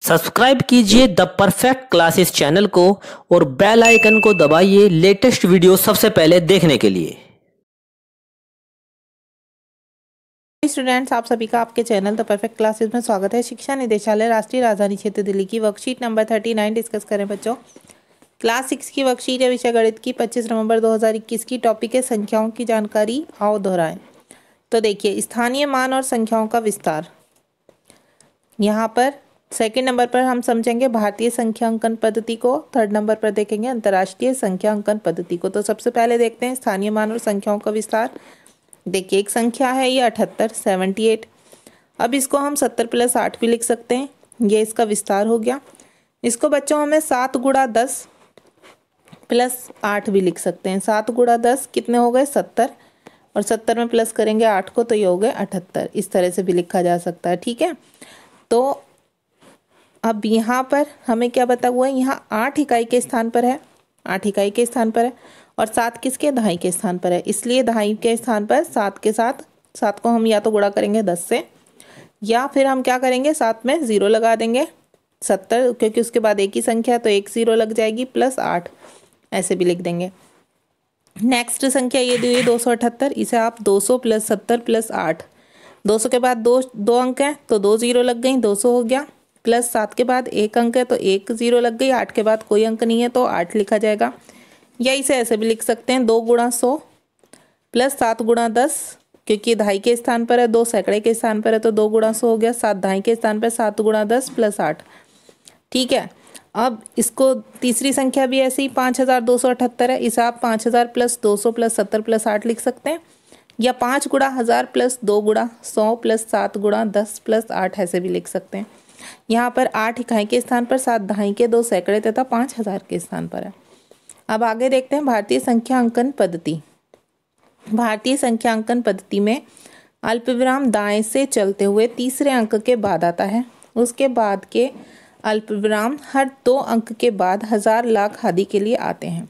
Subscribe कीजिए the perfect classes channel को और बेल आइकन को दबाइए लेटेस्ट वीडियो सबसे पहले देखने के लिए। स्टूडेंट्स, आप सभी का आपके चैनल द परफेक्ट क्लासेस में स्वागत है। शिक्षा निदेशालय राष्ट्रीय राजधानी क्षेत्र दिल्ली की वर्कशीट नंबर 39 डिस्कस करें बच्चों। क्लास 6 की वर्कशीट है, विषय गणित की, 25 नवंबर 2021 की। टॉपिक है संख्याओं की जानकारी, आओ दोहराएं। तो देखिए, स्थानीय मान और संख्याओं का विस्तार। यहाँ पर सेकंड नंबर पर हम समझेंगे भारतीय संख्यांकन पद्धति को, थर्ड नंबर पर देखेंगे अंतर्राष्ट्रीय संख्यांकन पद्धति को। तो सबसे पहले देखते हैं स्थानीय मान और संख्याओं का विस्तार। देखिए, एक संख्या है ये 78, 78। अब इसको हम 70 + 8 भी लिख सकते हैं, ये इसका विस्तार हो गया। इसको बच्चों हमें 7 × 10 + 8 भी लिख सकते हैं। 7 × 10 कितने हो गए? 70, और 70 में प्लस करेंगे 8 को तो ये हो गए 78। इस तरह से भी लिखा जा सकता है, ठीक है। तो अब यहाँ पर हमें क्या बता हुआ है, यहाँ 8 इकाई के स्थान पर है, 8 इकाई के स्थान पर है, और 7 किसके? दहाई के स्थान पर है। इसलिए दहाई के स्थान पर 7 के साथ 7 को हम या तो गुणा करेंगे 10 से, या फिर हम क्या करेंगे 7 में 0 लगा देंगे। 70 क्योंकि उसके बाद एक ही संख्या है तो एक 0 लग जाएगी, प्लस 8 ऐसे भी लिख देंगे। नेक्स्ट संख्या ये दी हुई 278, इसे आप 200 + 70 + 8। 200 के बाद दो अंक हैं तो 2 0 लग गई, 200 हो गया। प्लस 7 के बाद एक अंक है तो एक 0 लग गई। 8 के बाद कोई अंक नहीं है तो 8 लिखा जाएगा। या इसे ऐसे भी लिख सकते हैं 2 × 100 + 7 × 10, क्योंकि दहाई के स्थान पर है, 2 सैकड़े के स्थान पर है तो 2 × 100 हो गया। 7 दहाई के स्थान पर 7 × 10 + 8, ठीक है। अब इसको तीसरी संख्या भी ऐसे ही 5278 है, इसे आप 5000 + 200 + 70 + 8 लिख सकते हैं, या 5 × 1000 + 2 × 100 + 7 × 10 + 8 ऐसे भी लिख सकते हैं। यहाँ पर 8 इकाई के स्थान पर 7 दहाई के 2 सैकड़े तथा 5000 के स्थान पर है। अब आगे देखते हैं भारतीय संख्यांकन पद्धति। भारतीय संख्यांकन पद्धति में अल्पविराम दाएं से चलते हुए तीसरे अंक के बाद आता है, उसके बाद के अल्पविराम हर 2 अंक के बाद 1000, लाख आदि के लिए आते हैं।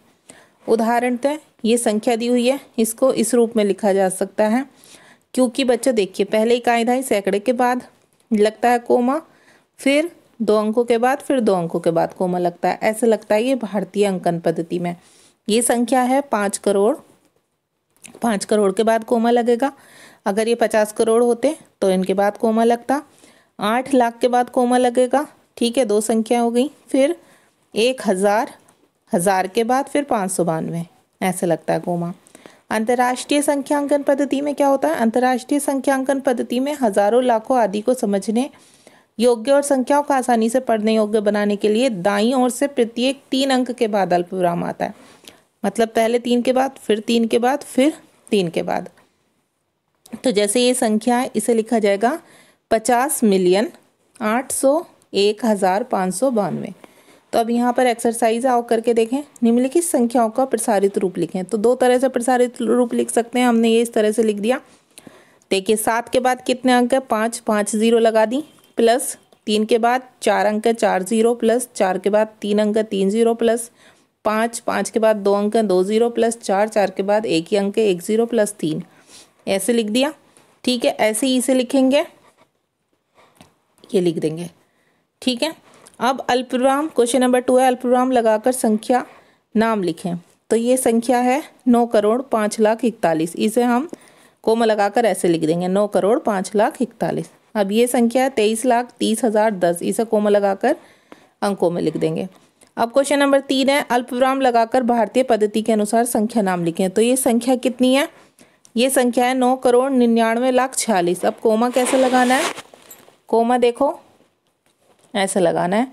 उदाहरणतः ये संख्या दी हुई है, इसको इस रूप में लिखा जा सकता है, क्योंकि बच्चों देखिए पहले इकाई दहाई सैकड़े के बाद लगता है कोमा, फिर 2 अंकों के बाद, फिर 2 अंकों के बाद कोमा लगता है। ऐसे लगता है ये भारतीय अंकन पद्धति में। ये संख्या है 5 करोड़, 5 करोड़ के बाद कोमा लगेगा। अगर ये 50 करोड़ होते तो इनके बाद कोमा लगता। 8 लाख के बाद कोमा लगेगा, ठीक है, 2 संख्या हो गई। फिर 1000, 1000 के बाद फिर 592, ऐसे लगता है कोमा। अंतर्राष्ट्रीय संख्यांकन पद्धति में क्या होता है? अंतर्राष्ट्रीय संख्यांकन पद्धति में हजारों, लाखों आदि को समझने योग्य और संख्याओं को आसानी से पढ़ने योग्य बनाने के लिए दाईं ओर से प्रत्येक 3 अंक के बाद अल्पविराम आता है। मतलब पहले 3 के बाद, फिर 3 के बाद, फिर 3 के बाद। तो जैसे ये संख्या है, इसे लिखा जाएगा 50,801,592। तो अब यहाँ पर एक्सरसाइज आओ करके देखें। निम्नलिखित संख्याओं का प्रसारित रूप लिखें। तो 2 तरह से प्रसारित रूप लिख सकते हैं, हमने ये इस तरह से लिख दिया। देखिए 7 के बाद कितने अंक है? 5, 5 0 लगा दी, प्लस 3 के बाद 4 अंक है, 4 0, प्लस 4 के बाद 3 अंक है, 3 0, प्लस 5, 5 के बाद 2 अंक है, 2 0, प्लस 4, 4 के बाद एक ही अंक है, 1 0, प्लस 3, ऐसे लिख दिया, ठीक है। ऐसे ही इसे लिखेंगे, ये लिख देंगे, ठीक है। अब अल्पविराम, क्वेश्चन नंबर 2 है, अल्पविराम लगाकर संख्या नाम लिखें। तो ये संख्या है 9,05,41,, इसे हम कोमा लगाकर ऐसे लिख देंगे 9,05,41,। अब ये संख्या है 23,30,010, इसे कोमा लगाकर अंकों में लिख देंगे। अब क्वेश्चन नंबर 3 है, अल्पविराम लगाकर भारतीय पद्धति के अनुसार संख्या नाम लिखें। तो ये संख्या कितनी है? ये संख्या है 9,99,46,46। अब कोमा कैसे लगाना है? कोमा देखो ऐसे लगाना है,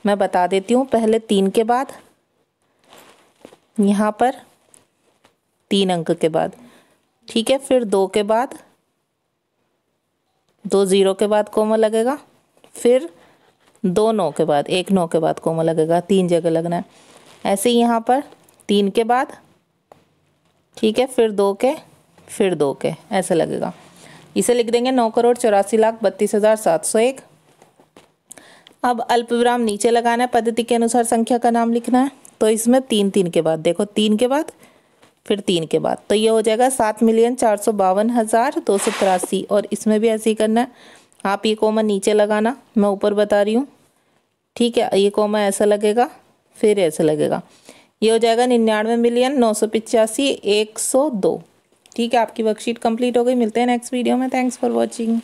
मैं बता देती हूँ। पहले 3 के बाद, यहाँ पर 3 अंक के बाद, ठीक है, फिर 2 के बाद, 2 0 के बाद कोमा लगेगा, फिर 2 9 के बाद, 1 9 के बाद कोमा लगेगा, 3 जगह लगना है। ऐसे ही यहाँ पर 3 के बाद, ठीक है, फिर 2 के, फिर 2 के, ऐसे लगेगा। इसे लिख देंगे 9,84,32,701। अब अल्पविराम नीचे लगाना है, पद्धति के अनुसार संख्या का नाम लिखना है। तो इसमें 3 3 के बाद, देखो 3 के बाद, फिर 3 के बाद, तो ये हो जाएगा 7,452,283। और इसमें भी ऐसे ही करना है, आप ये कॉमन नीचे लगाना, मैं ऊपर बता रही हूँ, ठीक है, ये कॉमा ऐसा लगेगा, फिर ऐसा लगेगा, ये हो जाएगा 99,985,102। ठीक है, आपकी वर्कशीट कंप्लीट हो गई। मिलते हैं नेक्स्ट वीडियो में। Thanks for watching.